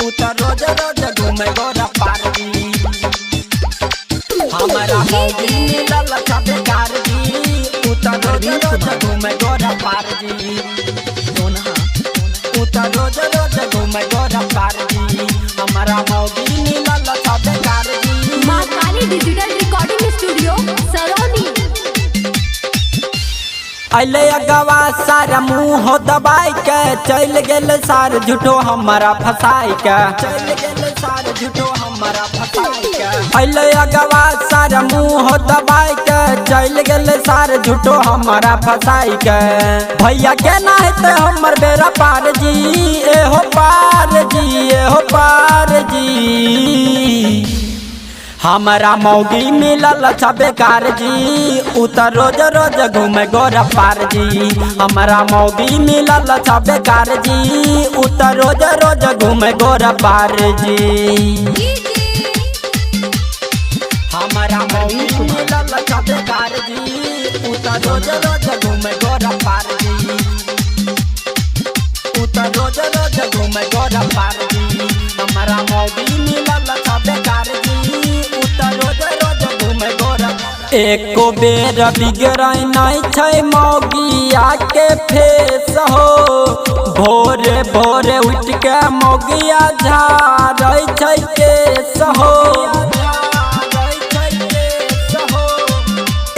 उतर रोज रोज घूमे गोरा पारदी हमारा मौगी मिलल छबे कारदी उतर रोज रोज घूमे गोरा पारदी उतर रोज रोज घूमे गोरा पारदी हमारा मौगी मिलल छबे कारदी मां काली डिजिटल रिकॉर्डिंग स्टूडियो सरोनी। अले अगवा सारा मुँह दबाई के चल गेल सार झूठो हमारा फसाई के चल गेल सार झूठो हमारा फसाई के अले अगवा सारा मुँह दबाई के चल गेल सार झूठो हमारा फसाई के भैया के नहीं ते हमर बेरा पार जी एहो पार जी एहो पार जी हमारा मौगी मिलल छबे कार जी उतर रोज रोज घूमे गोरा पार जी हमारा मौगी मिलल छबे कार जी उतर रोज रोज घूमे गोरा पार जी हमारा मौगी मिलल छबे कार जी उतर रोज रोज घूमे गोरा पार जी उतर रोज रोज घूमे गोरा पार जी हमारा मौगी मिलल छबे कार जी एको बेर बिगड़ै नहीं छै मौगिया के फेस हो भोरे भोरे उठ के मौगिया झाड़ै छै केस हो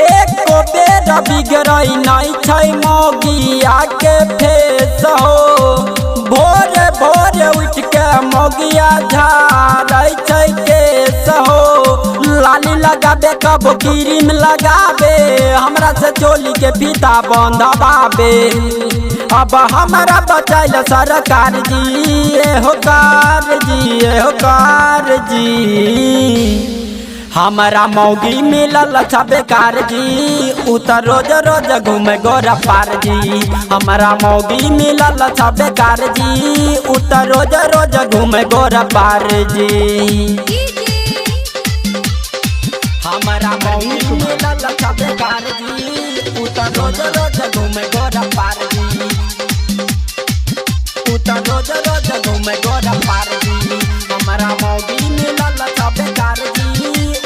एको बेर बिगड़ै नहीं छै मौगिया के फेस हो भोरे भोरे उठ के मौगिया झाड़ै छै केस हो लाली लगाबे कब क्रीम लगाबे हमरा से चोली के फीता बंधवाबे अब हमारा बचाइल सरकार जी एहो कार जी एहो कार जी हमारा मौगी मिलल छबे कार जी उतर रोज रोज घूमे गोरा पार जी हमारा मौगी मिलल छबे कार जी उतर रोज रोज घूमे गोरा पार जी हमारा मौगी मिलल छबे कार जी उतर रोज रोज घूमे गोरा पार जी उतर रोज रोज घूमे गोरा पार जी हमारा मौगी मिलल छबे कार जी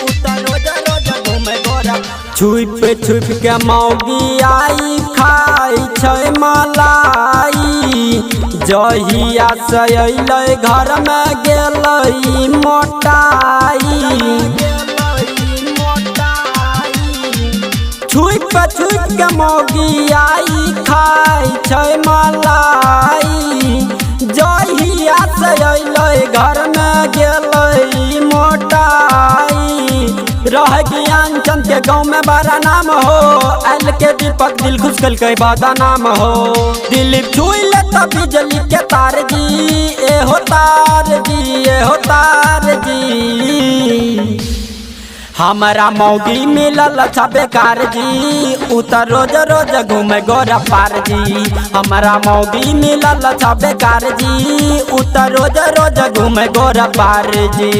उतर रोज रोज घूमे गोरा छुप छुप के मौगी आई खाई छै मलाई जहिया से अइलै घर में गेलै मोटाई छुप छुप के मौगी आई खाई छै मलाई जहिया से अइलै घर में गेलै मोटाई रह ज्ञान चंद के गाँव में बड़ा नाम हो एल के दीपक दिल खुश कल के बड़ा नाम हो दिलीप छुई ले तो बिजली के तार जी एहो तार जी एहो तार जी हमारा मौगी मिलल छबे कार जी उतर रोज रोज घूमे गोरा पार जी हमारा मौगी मिलल छबे कार जी उतर रोज रोज घूमे गोरा पार जी।